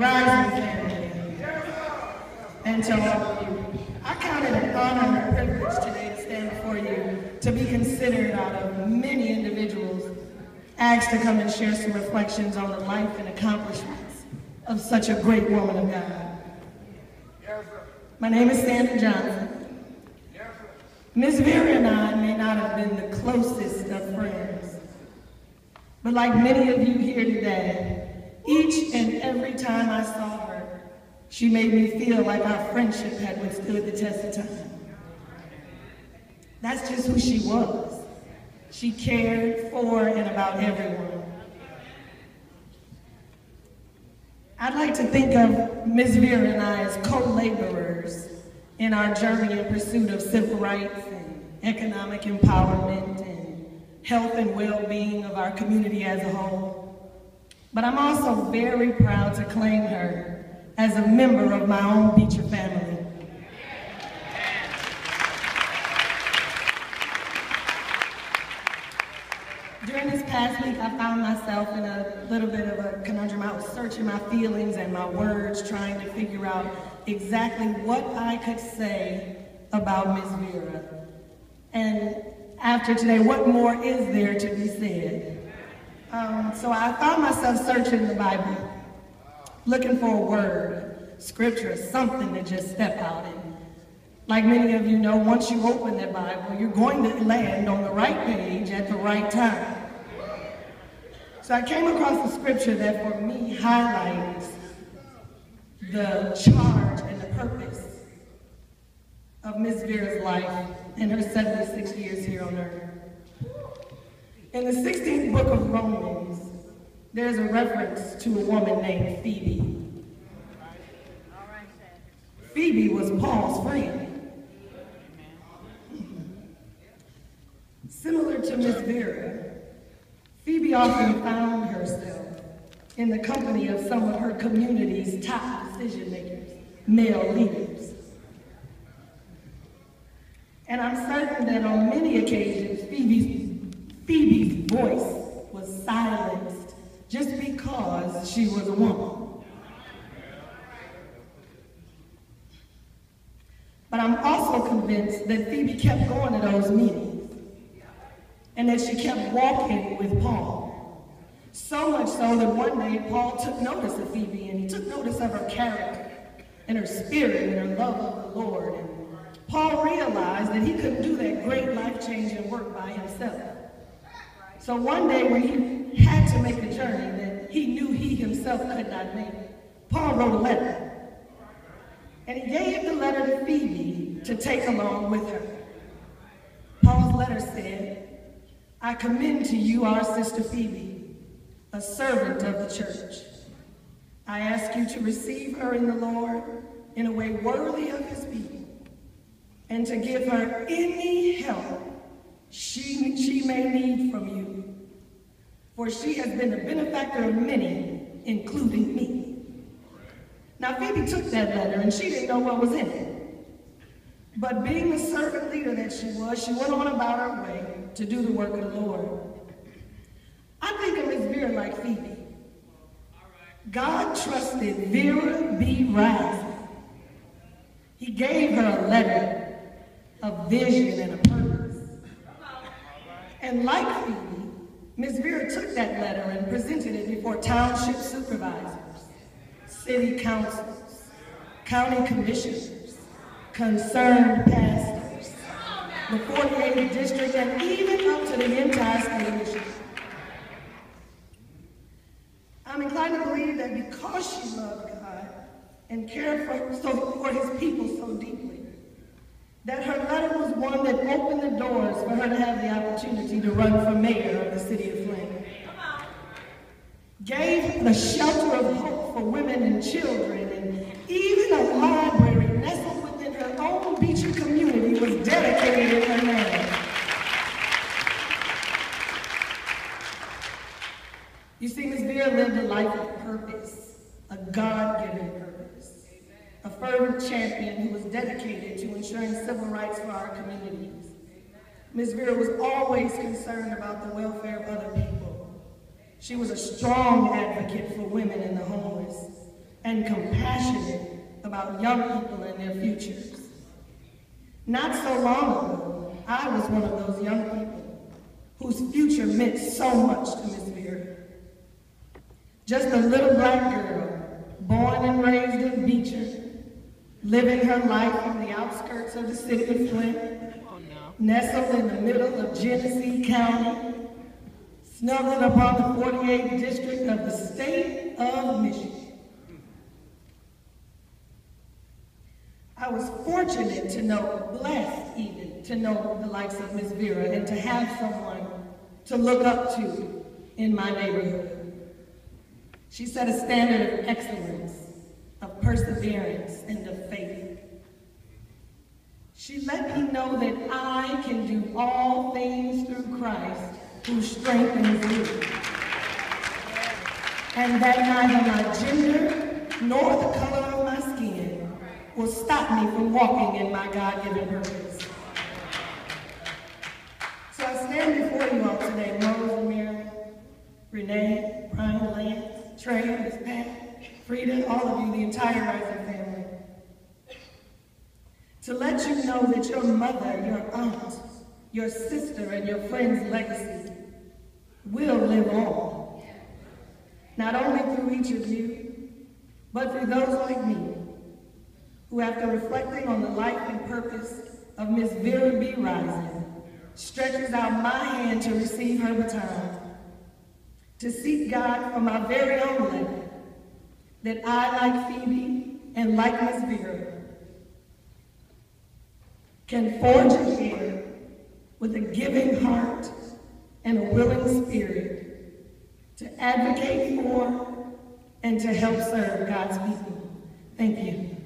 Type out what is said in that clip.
Rison family, and to all of you. I count it an honor and a privilege today to stand before you, to be considered out of many individuals asked to come and share some reflections on the life and accomplishments of such a great woman of God. My name is Sandra Johnson. Ms. Vera and I may not have been the closest of friends, but like many of you here today, each and every time I saw her, she made me feel like our friendship had withstood the test of time. That's just who she was. She cared for and about everyone. I'd like to think of Ms. Vera and I as co-laborers in our journey in pursuit of civil rights and economic empowerment and health and well-being of our community as a whole. But I'm also very proud to claim her as a member of my own Beecher family. During this past week, I found myself in a little bit of a conundrum. I was searching my feelings and my words, trying to figure out exactly what I could say about Ms. Vera. And after today, what more is there to be said? So I found myself searching the Bible, looking for a word, scripture, something to just step out in. Like many of you know, once you open that Bible, you're going to land on the right page at the right time. So I came across a scripture that for me highlights the charge and the purpose of Ms. Vera's life and her 76 years here on earth. In the 16th book of Romans, there's a reference to a woman named Phoebe. Phoebe was Paul's friend. Similar to Ms. Vera, Phoebe often found herself in the company of some of her community's top decision makers, male leaders. And I'm certain that on many occasions, Phoebe's voice was silenced just because she was a woman. But I'm also convinced that Phoebe kept going to those meetings and that she kept walking with Paul. So much so that one day Paul took notice of Phoebe, and he took notice of her character and her spirit and her love of the Lord. And Paul realized that he couldn't do that great life-changing work by himself. So one day when he had to make a journey that he knew he himself could not make, Paul wrote a letter. And he gave the letter to Phoebe to take along with her. Paul's letter said, "I commend to you our sister Phoebe, a servant of the church. I ask you to receive her in the Lord in a way worthy of his people, and to give her any help she may need from you. For she has been a benefactor of many, including me." Now Phoebe took that letter and she didn't know what was in it. But being the servant leader that she went on about her way to do the work of the Lord. I think of Ms. Vera like Phoebe. God trusted Vera B. Rison. He gave her a letter, a vision, and a purpose. And like Phoebe, Ms. Vera took that letter and presented it before township supervisors, city councils, county commissioners, concerned pastors, the 48th district, and even up to the entire state of Michigan. I'm inclined to believe that because she loved God and cared for his people so deeply, that her letter was one that opened the doors for her to have the opportunity to run for mayor of the city of Flint. Gave the shelter of hope for women and children, and even a library nestled within her own Beecher community was dedicated in her name. You see, Ms. Vera lived a life of purpose, a God-given purpose, a fervent champion who was dedicated to ensuring civil rights for our communities. Ms. Vera was always concerned about the welfare of other people. She was a strong advocate for women and the homeless, and compassionate about young people and their futures. Not so long ago, I was one of those young people whose future meant so much to Miss Vera. Just a little black girl, born and raised in Beecher, living her life on the outskirts of the city of Flint, nestled in the middle of Genesee County, snuggled upon the 48th district of the state of Michigan. I was fortunate to know, blessed even, to know the likes of Miss Vera and to have someone to look up to in my neighborhood. She set a standard of excellence, of perseverance, and of faith. She let me know that I can do all things through Christ who strengthens me, and that neither my gender nor the color of my skin will stop me from walking in my God-given purpose. So I stand before you all today, Rose and Mary, Renee, Brian, Lance, Trey, Miss Pat, Frida, all of you, the entire Rison family, to let you know that your mother, your aunt, your sister, and your friend's legacy will live on. Not only through each of you, but through those like me, who after reflecting on the life and purpose of Miss Vera B. Rison, stretches out my hand to receive her baton, to seek God for my very own legacy, that I, like Phoebe and like Miss Vera, can forge ahead with a giving heart and a willing spirit to advocate for and to help serve God's people. Thank you.